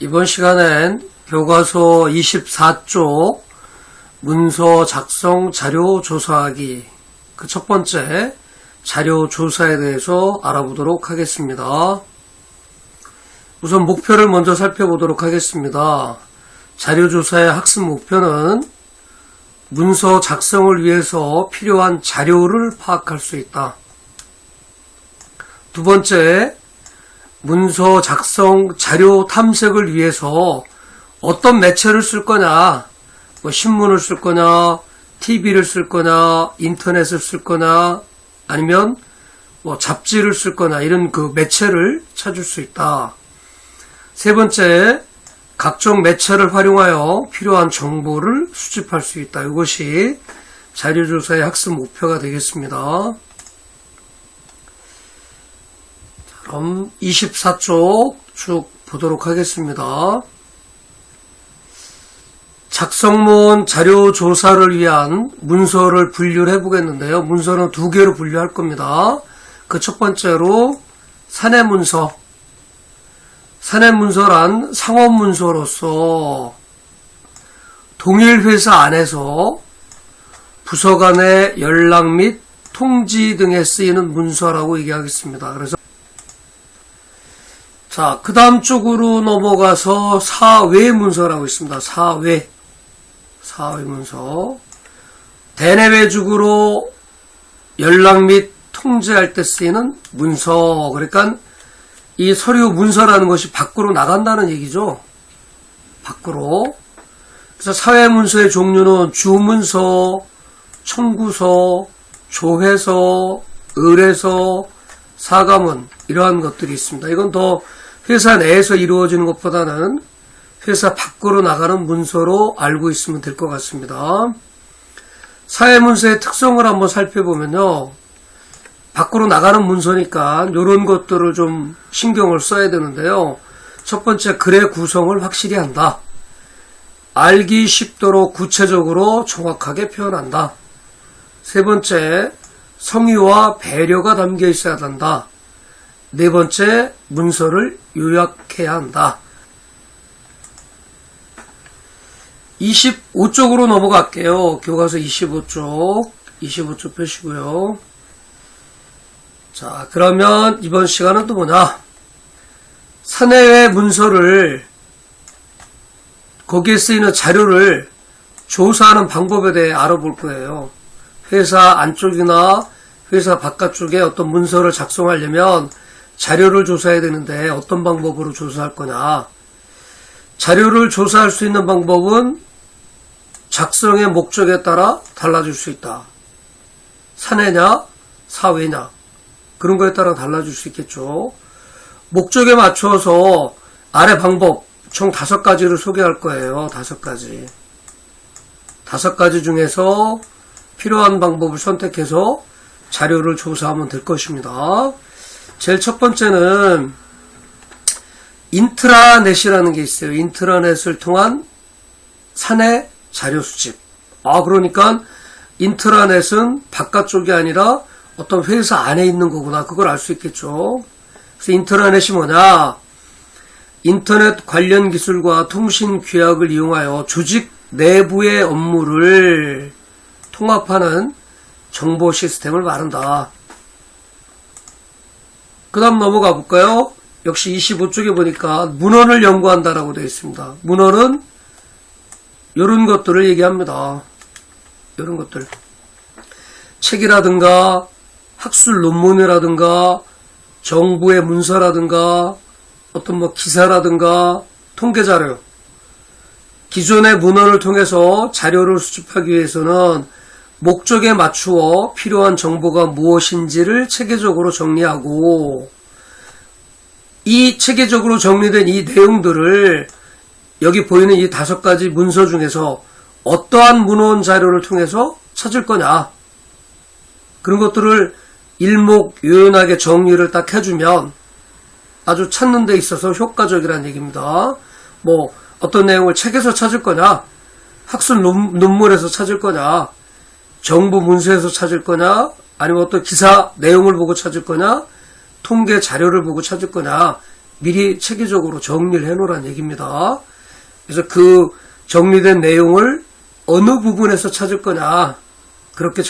이번 시간엔 교과서 24쪽 문서 작성 자료 조사하기 그 첫 번째 자료 조사에 대해서 알아보도록 하겠습니다. 우선 목표를 먼저 살펴보도록 하겠습니다. 자료 조사의 학습 목표는 문서 작성을 위해서 필요한 자료를 파악할 수 있다. 두 번째, 문서 작성 자료 탐색을 위해서 어떤 매체를 쓸 거냐, 신문을 쓸 거냐, TV를 쓸 거냐, 인터넷을 쓸 거냐, 아니면 잡지를 쓸 거냐, 이런 그 매체를 찾을 수 있다. 세 번째, 각종 매체를 활용하여 필요한 정보를 수집할 수 있다. 이것이 자료조사의 학습 목표가 되겠습니다. 그럼 24쪽 쭉 보도록 하겠습니다. 작성문 자료 조사를 위한 문서를 분류를 해보겠는데요. 문서는 두 개로 분류할 겁니다. 그 첫 번째로 사내문서. 사내문서란 상업문서로서 동일 회사 안에서 부서 간의 연락 및 통지 등에 쓰이는 문서라고 얘기하겠습니다. 그래서 자, 그 다음 쪽으로 넘어가서 사외문서라고 있습니다. 사외문서. 대내외적으로 연락 및 통지할 때 쓰이는 문서. 그러니까 이 서류 문서라는 것이 밖으로 나간다는 얘기죠. 밖으로. 그래서 사회문서의 종류는 주문서, 청구서, 조회서, 의뢰서, 사과문 이러한 것들이 있습니다. 이건 더 회사 내에서 이루어지는 것보다는 회사 밖으로 나가는 문서로 알고 있으면 될 것 같습니다. 사회문서의 특성을 한번 살펴보면요. 밖으로 나가는 문서니까 이런 것들을 좀 신경을 써야 되는데요. 첫 번째, 글의 구성을 확실히 한다. 알기 쉽도록 구체적으로 정확하게 표현한다. 세 번째, 성의와 배려가 담겨 있어야 한다. 네 번째, 문서를 요약해야 한다. 25쪽으로 넘어갈게요. 교과서 25쪽 펴시고요. 자, 그러면 이번 시간은 또 뭐냐? 사내외 문서를, 거기에 쓰이는 자료를 조사하는 방법에 대해 알아볼 거예요. 회사 안쪽이나 회사 바깥쪽에 어떤 문서를 작성하려면 자료를 조사해야 되는데 어떤 방법으로 조사할 거냐? 자료를 조사할 수 있는 방법은 작성의 목적에 따라 달라질 수 있다. 사내냐, 사외냐, 그런 거에 따라 달라질 수 있겠죠. 목적에 맞춰서 아래 방법 총 5가지를 소개할 거예요. 5가지. 5가지 중에서 필요한 방법을 선택해서 자료를 조사하면 될 것입니다. 제일 첫 번째는 인트라넷이라는 게 있어요. 인트라넷을 통한 사내 자료 수집. 그러니까 인트라넷은 바깥쪽이 아니라 어떤 회사 안에 있는 거구나. 그걸 알 수 있겠죠. 그래서 인트라넷이 뭐냐? 인터넷 관련 기술과 통신 규약을 이용하여 조직 내부의 업무를 통합하는 정보 시스템을 말한다. 그 다음 넘어가 볼까요? 역시 25쪽에 보니까 문헌을 연구한다라고 되어 있습니다. 문헌은 이런 것들을 얘기합니다. 이런 것들. 책이라든가 학술 논문이라든가 정부의 문서라든가 어떤 기사라든가 통계자료. 기존의 문헌을 통해서 자료를 수집하기 위해서는 목적에 맞추어 필요한 정보가 무엇인지를 체계적으로 정리하고 이 체계적으로 정리된 이 내용들을 여기 보이는 이 5가지 문서 중에서 어떠한 문헌 자료를 통해서 찾을 거냐. 그런 것들을 일목요연하게 정리를 딱 해주면 아주 찾는 데 있어서 효과적이라는 얘기입니다. 어떤 내용을 책에서 찾을 거냐, 학술 논문에서 찾을 거냐, 정부 문서에서 찾을 거냐, 아니면 어떤 기사 내용을 보고 찾을 거냐, 통계 자료를 보고 찾을 거냐, 미리 체계적으로 정리를 해놓으란 얘기입니다. 그래서 그 정리된 내용을 어느 부분에서 찾을 거냐, 그렇게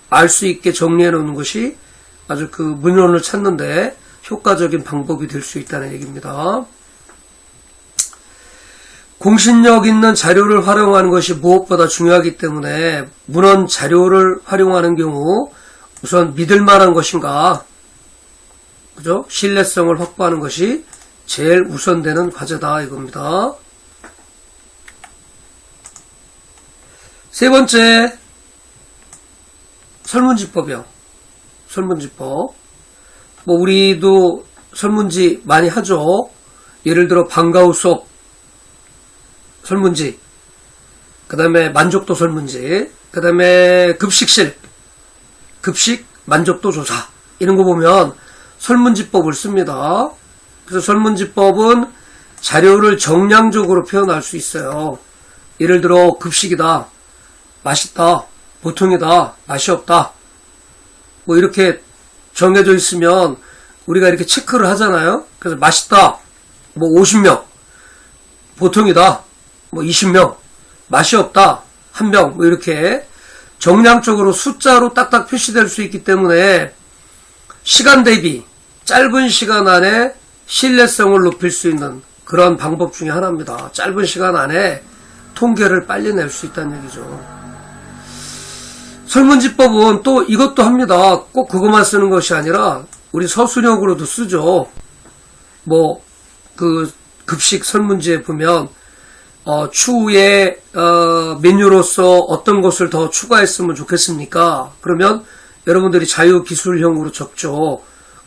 알 수 있게 정리해 놓는 것이 아주 그 문헌을 찾는데 효과적인 방법이 될 수 있다는 얘기입니다. 공신력 있는 자료를 활용하는 것이 무엇보다 중요하기 때문에 문헌 자료를 활용하는 경우 우선 믿을 만한 것인가, 그죠? 신뢰성을 확보하는 것이 제일 우선되는 과제다 이겁니다. 세 번째, 설문지법이요. 설문지법. 뭐 우리도 설문지 많이 하죠. 예를 들어 방과 후 수업 설문지, 그 다음에 만족도 설문지, 그 다음에 급식실 급식 만족도 조사, 이런 거 보면 설문지법을 씁니다. 그래서 설문지법은 자료를 정량적으로 표현할 수 있어요. 예를 들어 급식이다, 맛있다, 보통이다, 맛이 없다, 뭐 이렇게 정해져 있으면 우리가 이렇게 체크를 하잖아요. 그래서 맛있다, 뭐 50명, 보통이다, 뭐 20명, 맛이 없다, 1명, 뭐 이렇게 정량적으로 숫자로 딱딱 표시될 수 있기 때문에 시간 대비 짧은 시간 안에 신뢰성을 높일 수 있는 그런 방법 중에 하나입니다. 짧은 시간 안에 통계를 빨리 낼 수 있다는 얘기죠. 설문지법은 또 이것도 합니다. 꼭 그것만 쓰는 것이 아니라 우리 서술형으로도 쓰죠. 뭐 그 급식 설문지에 보면 추후에 메뉴로서 어떤 것을 더 추가했으면 좋겠습니까? 그러면 여러분들이 자유기술형으로 적죠.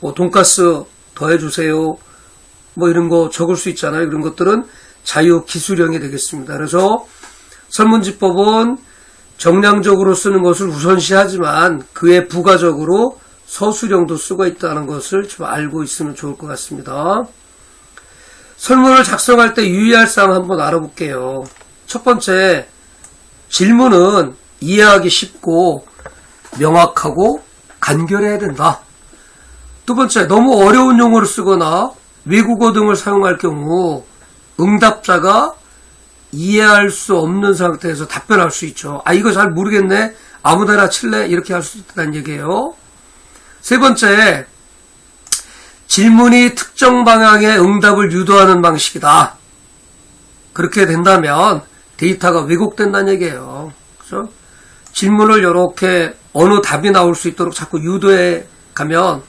뭐 돈가스 더해주세요, 뭐 이런 거 적을 수 있잖아요. 그런 것들은 자유기술형이 되겠습니다. 그래서 설문지법은 정량적으로 쓰는 것을 우선시하지만 그에 부가적으로 서술형도 쓰고 있다는 것을 좀 알고 있으면 좋을 것 같습니다. 설문을 작성할 때 유의할 사항 한번 알아볼게요. 첫 번째, 질문은 이해하기 쉽고 명확하고 간결해야 된다. 두 번째, 너무 어려운 용어를 쓰거나 외국어 등을 사용할 경우 응답자가 이해할 수 없는 상태에서 답변할 수 있죠. 이거 잘 모르겠네, 아무데나 칠래, 이렇게 할 수 있다는 얘기예요. 세 번째, 질문이 특정 방향의 응답을 유도하는 방식이다. 그렇게 된다면 데이터가 왜곡된다는 얘기예요. 그렇죠? 질문을 이렇게 어느 답이 나올 수 있도록 자꾸 유도해 가면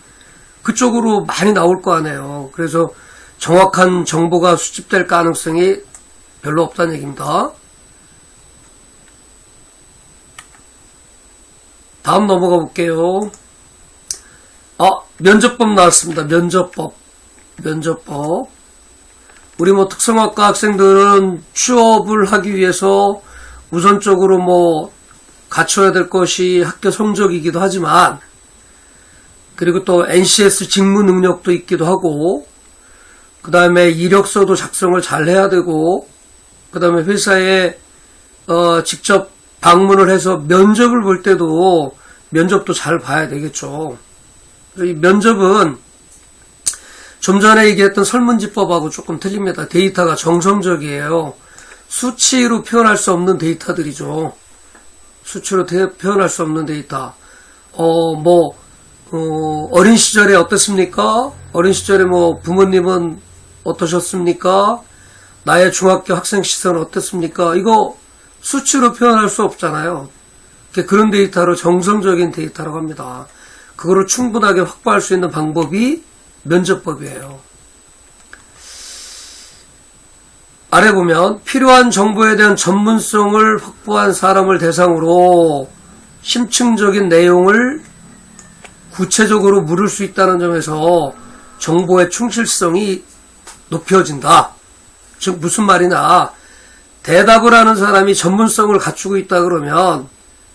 그쪽으로 많이 나올 거 아니에요. 그래서 정확한 정보가 수집될 가능성이 별로 없다는 얘기입니다. 다음 넘어가 볼게요. 면접법 나왔습니다. 면접법. 우리 뭐 특성화과 학생들은 취업을 하기 위해서 우선적으로 뭐 갖춰야 될 것이 학교 성적이기도 하지만, 그리고 또 NCS 직무 능력도 있기도 하고, 그 다음에 이력서도 작성을 잘 해야 되고, 그 다음에 회사에 직접 방문을 해서 면접을 볼 때도 면접도 잘 봐야 되겠죠. 이 면접은 좀 전에 얘기했던 설문지법하고 조금 틀립니다. 데이터가 정성적이에요. 수치로 표현할 수 없는 데이터들이죠. 수치로 표현할 수 없는 데이터. 어린 시절에 어땠습니까? 어린 시절에 뭐 부모님은 어떠셨습니까? 나의 중학교 학생 시절은 어땠습니까? 이거 수치로 표현할 수 없잖아요. 그런 데이터로 정성적인 데이터라고 합니다. 그거를 충분하게 확보할 수 있는 방법이 면접법이에요. 아래 보면 필요한 정보에 대한 전문성을 확보한 사람을 대상으로 심층적인 내용을 구체적으로 물을 수 있다는 점에서 정보의 충실성이 높여진다. 즉 무슨 말이냐, 대답을 하는 사람이 전문성을 갖추고 있다 그러면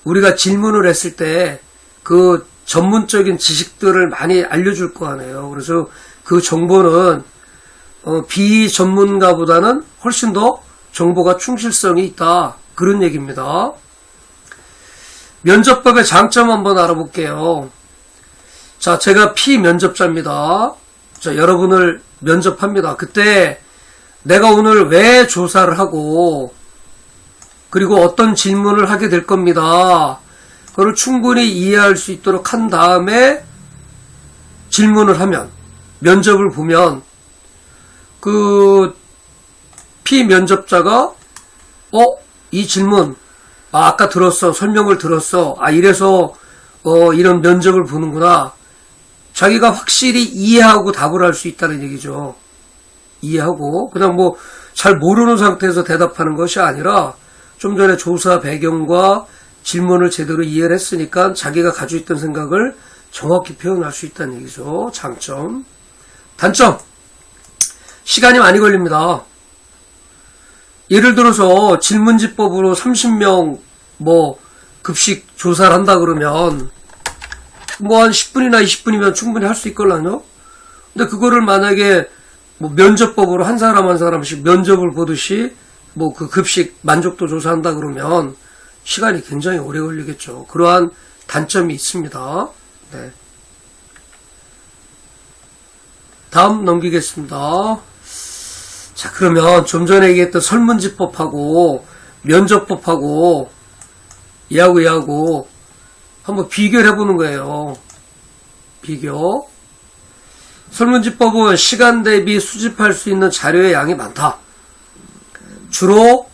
우리가 질문을 했을 때 그 전문적인 지식들을 많이 알려줄 거 아니에요. 그래서 그 정보는 비전문가보다는 훨씬 더 정보가 충실성이 있다, 그런 얘기입니다. 면접법의 장점 한번 알아볼게요. 자, 제가 피면접자입니다. 자, 여러분을 면접합니다. 그때 내가 오늘 왜 조사를 하고 그리고 어떤 질문을 하게 될 겁니다. 그걸 충분히 이해할 수 있도록 한 다음에 질문을 하면, 면접을 보면 그 피면접자가 이 질문 아까 들었어, 설명을 들었어, 이래서 이런 면접을 보는구나, 자기가 확실히 이해하고 답을 할 수 있다는 얘기죠. 이해하고 그냥 뭐 잘 모르는 상태에서 대답하는 것이 아니라 좀 전에 조사 배경과 질문을 제대로 이해를 했으니까 자기가 가지고 있던 생각을 정확히 표현할 수 있다는 얘기죠. 장점. 단점. 시간이 많이 걸립니다. 예를 들어서 질문지법으로 30명 급식 조사를 한다 그러면 한 10분이나 20분이면 충분히 할 수 있걸라요. 근데 그거를 만약에 면접법으로 한 사람 한 사람씩 면접을 보듯이 그 급식 만족도 조사한다 그러면 시간이 굉장히 오래 걸리겠죠. 그러한 단점이 있습니다. 네. 다음 넘기겠습니다. 자, 그러면 좀 전에 얘기했던 설문지법하고 면접법하고 얘하고 한번 비교를 해보는 거예요. 비교. 설문지법은 시간 대비 수집할 수 있는 자료의 양이 많다. 주로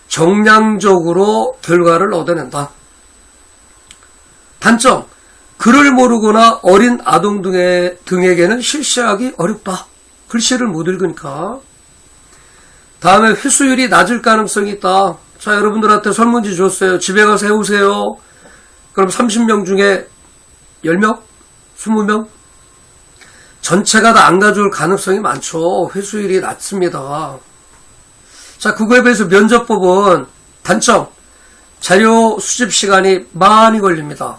정량적으로 결과를 얻어낸다. 단점. 글을 모르거나 어린 아동 등에게는 실시하기 어렵다. 글씨를 못 읽으니까. 다음에 회수율이 낮을 가능성이 있다. 자, 여러분들한테 설문지 줬어요. 집에 가서 해오세요. 그럼 30명 중에 10명? 20명? 전체가 다 안 가져올 가능성이 많죠. 회수율이 낮습니다. 자, 그거에 비해서 면접법은 단점. 자료 수집 시간이 많이 걸립니다.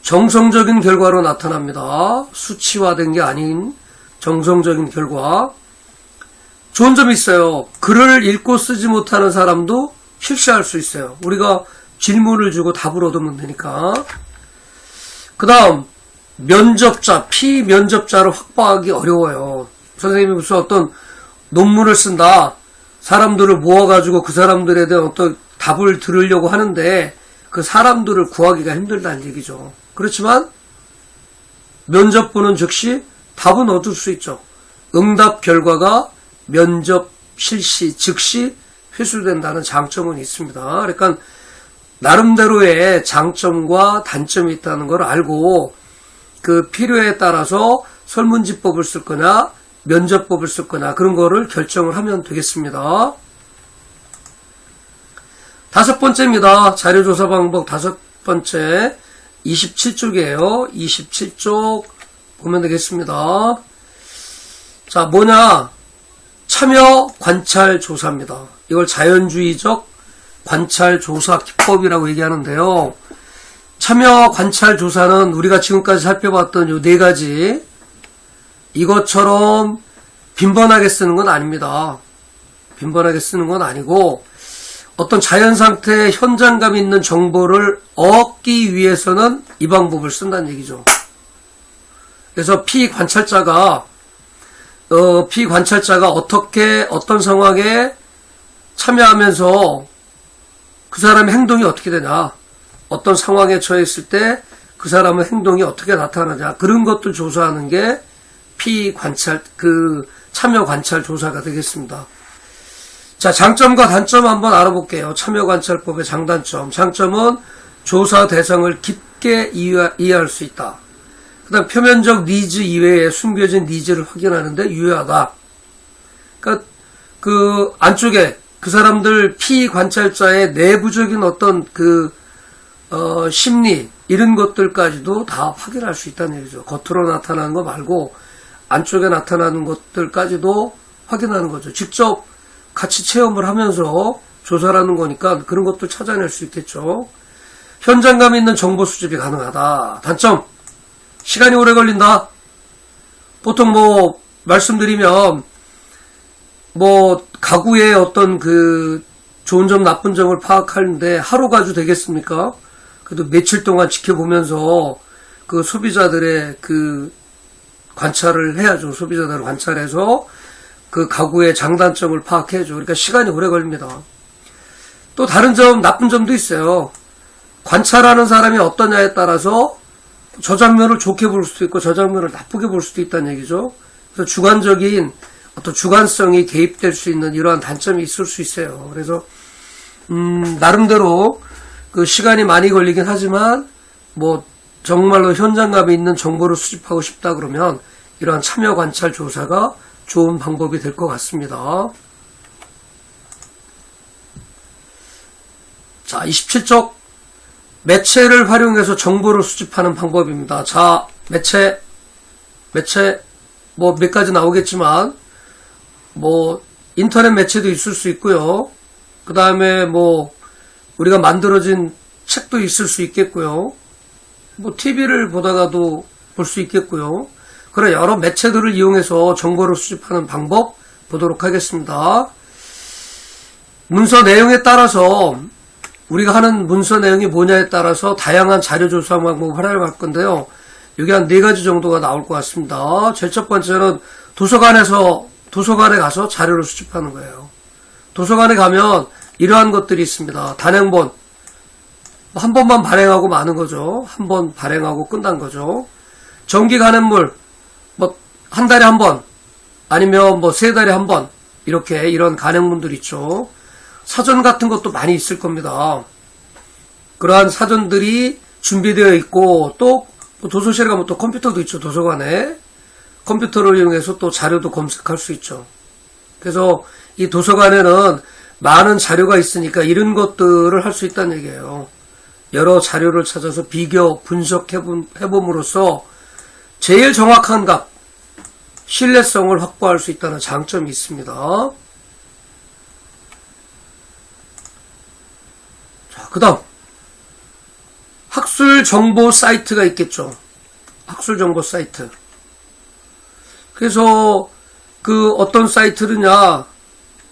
정성적인 결과로 나타납니다. 수치화된 게 아닌 정성적인 결과. 좋은 점이 있어요. 글을 읽고 쓰지 못하는 사람도 실시할 수 있어요. 우리가 질문을 주고 답을 얻으면 되니까. 그 다음, 면접자, 피면접자를 확보하기 어려워요. 선생님이 무슨 어떤 논문을 쓴다. 사람들을 모아가지고 그 사람들에 대한 어떤 답을 들으려고 하는데 그 사람들을 구하기가 힘들다는 얘기죠. 그렇지만 면접 보는 즉시 답은 얻을 수 있죠. 응답 결과가 면접 실시 즉시 회수된다는 장점은 있습니다. 그러니까 나름대로의 장점과 단점이 있다는 걸 알고 그 필요에 따라서 설문지법을 쓸 거냐 면접법을 쓸 거냐 그런 거를 결정을 하면 되겠습니다. 다섯 번째입니다. 자료조사 방법 다섯 번째 27쪽이에요. 27쪽 보면 되겠습니다. 자, 뭐냐? 참여 관찰 조사입니다. 이걸 자연주의적 관찰 조사 기법이라고 얘기하는데요. 참여 관찰 조사는 우리가 지금까지 살펴봤던 이 네 가지 이것처럼 빈번하게 쓰는 건 아닙니다. 빈번하게 쓰는 건 아니고 어떤 자연 상태의 현장감 있는 정보를 얻기 위해서는 이 방법을 쓴다는 얘기죠. 그래서 피관찰자가 어떻게 어떤 상황에 참여하면서 그 사람의 행동이 어떻게 되냐, 어떤 상황에 처했을 때 그 사람의 행동이 어떻게 나타나냐, 그런 것들 조사하는 게 참여 관찰 조사가 되겠습니다. 자, 장점과 단점 한번 알아볼게요. 참여관찰법의 장단점. 장점은 조사 대상을 깊게 이해할 수 있다. 그 다음 표면적 니즈 이외에 숨겨진 니즈를 확인하는데 유효하다. 그러니까 그 안쪽에 그 사람들 피관찰자의 내부적인 어떤 심리 이런 것들까지도 다 확인할 수 있다는 얘기죠. 겉으로 나타나는 거 말고 안쪽에 나타나는 것들까지도 확인하는 거죠. 직접 같이 체험을 하면서 조사를 하는 거니까 그런 것도 찾아낼 수 있겠죠. 현장감 있는 정보 수집이 가능하다. 단점, 시간이 오래 걸린다. 보통 말씀드리면 가구의 어떤 좋은 점 나쁜 점을 파악하는데 하루 가지고 되겠습니까? 그래도 며칠 동안 지켜보면서 그 소비자들의 관찰을 해야죠. 소비자들을 관찰해서 그 가구의 장단점을 파악해야죠. 그러니까 시간이 오래 걸립니다. 또 다른 점, 나쁜 점도 있어요. 관찰하는 사람이 어떠냐에 따라서 저 장면을 좋게 볼 수도 있고 저 장면을 나쁘게 볼 수도 있다는 얘기죠. 그래서 주관적인 어떤 주관성이 개입될 수 있는 이러한 단점이 있을 수 있어요. 그래서 나름대로 그 시간이 많이 걸리긴 하지만 뭐 정말로 현장감이 있는 정보를 수집하고 싶다 그러면 이러한 참여 관찰 조사가 좋은 방법이 될 것 같습니다. 자, 27쪽 매체를 활용해서 정보를 수집하는 방법입니다. 자, 매체 뭐 몇 가지 나오겠지만 뭐 인터넷 매체도 있을 수 있고요. 그 다음에 뭐 우리가 만들어진 책도 있을 수 있겠고요. 뭐 TV를 보다가도 볼 수 있겠고요. 그런 여러 매체들을 이용해서 정보를 수집하는 방법 보도록 하겠습니다. 문서 내용에 따라서 우리가 하는 문서 내용이 뭐냐에 따라서 다양한 자료 조사 방법을 활용할 건데요. 여기 한 4가지 정도가 나올 것 같습니다. 제일 첫 번째는 도서관에 가서 자료를 수집하는 거예요. 도서관에 가면 이러한 것들이 있습니다. 단행본. 한 번만 발행하고 마는 거죠. 한 번 발행하고 끝난 거죠. 정기 간행물. 뭐, 한 달에 한 번. 아니면 뭐, 3달에 한 번. 이렇게, 이런 간행문들 있죠. 사전 같은 것도 많이 있을 겁니다. 그러한 사전들이 준비되어 있고, 또, 도서실에 가면 또 컴퓨터도 있죠. 도서관에. 컴퓨터를 이용해서 또 자료도 검색할 수 있죠. 그래서 이 도서관에는 많은 자료가 있으니까 이런 것들을 할 수 있다는 얘기예요. 여러 자료를 찾아서 비교, 분석해봄으로써 제일 정확한 값, 신뢰성을 확보할 수 있다는 장점이 있습니다. 자, 그 다음 학술 정보 사이트가 있겠죠. 학술 정보 사이트. 그래서 그 어떤 사이트느냐,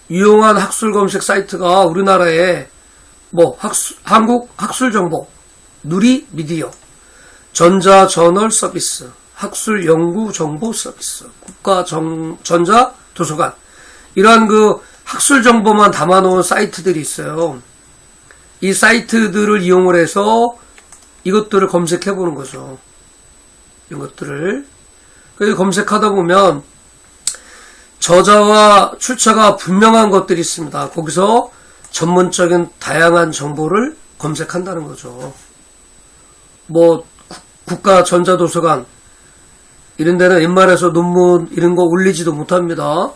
유용한 학술 검색 사이트가 우리나라에 뭐 한국 학술 정보, 누리 미디어, 전자저널 서비스, 학술 연구 정보 서비스, 국가 전자 도서관, 이러한 그 학술 정보만 담아놓은 사이트들이 있어요. 이 사이트들을 이용을 해서 이것들을 검색해 보는 거죠. 이것들을. 그래서 검색하다 보면 저자와 출처가 분명한 것들이 있습니다. 거기서 전문적인 다양한 정보를 검색한다는 거죠. 뭐 국가 전자도서관 이런 데는 웬만해서 논문 이런 거 올리지도 못합니다.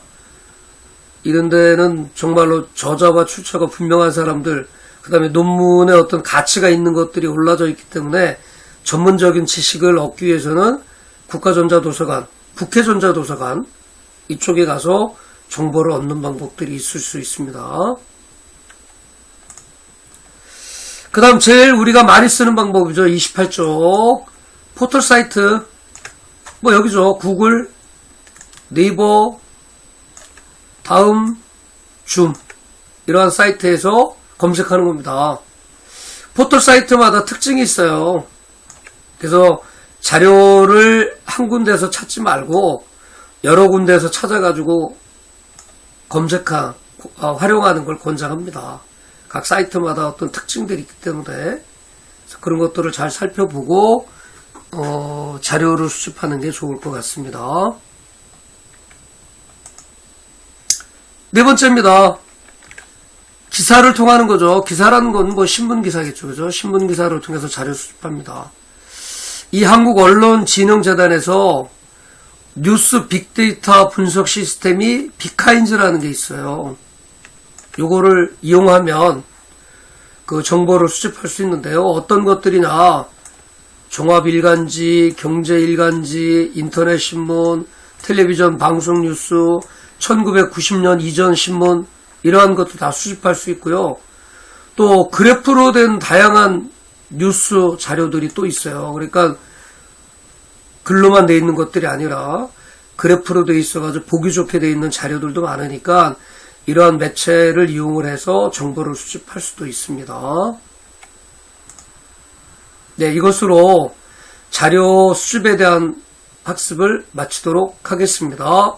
이런 데는 정말로 저자와 출처가 분명한 사람들, 그 다음에 논문에 어떤 가치가 있는 것들이 올라져 있기 때문에 전문적인 지식을 얻기 위해서는 국가전자도서관, 국회전자도서관 이쪽에 가서 정보를 얻는 방법들이 있을 수 있습니다. 그 다음 제일 우리가 많이 쓰는 방법이죠. 28쪽 포털 사이트, 뭐 여기죠. 구글, 네이버, 다음, 줌 이러한 사이트에서 검색하는 겁니다. 포털 사이트마다 특징이 있어요. 그래서 자료를 한 군데에서 찾지 말고 여러 군데에서 찾아가지고 활용하는 걸 권장합니다. 각 사이트마다 어떤 특징들이 있기 때문에 그런 것들을 잘 살펴보고 자료를 수집하는 게 좋을 것 같습니다. 네 번째입니다. 기사를 통하는 거죠. 기사라는 건 뭐 신문 기사겠죠. 그죠? 신문 기사를 통해서 자료 수집합니다. 이 한국언론진흥재단에서 뉴스 빅데이터 분석 시스템이 빅카인즈라는 게 있어요. 요거를 이용하면 그 정보를 수집할 수 있는데요. 어떤 것들이냐, 종합일간지, 경제일간지, 인터넷신문, 텔레비전 방송 뉴스, 1990년 이전 신문 이러한 것도 다 수집할 수 있고요. 또 그래프로 된 다양한 뉴스 자료들이 또 있어요. 그러니까 글로만 돼 있는 것들이 아니라 그래프로 돼 있어가지고 보기 좋게 돼 있는 자료들도 많으니까 이러한 매체를 이용을 해서 정보를 수집할 수도 있습니다. 네, 이것으로 자료 수집에 대한 학습을 마치도록 하겠습니다.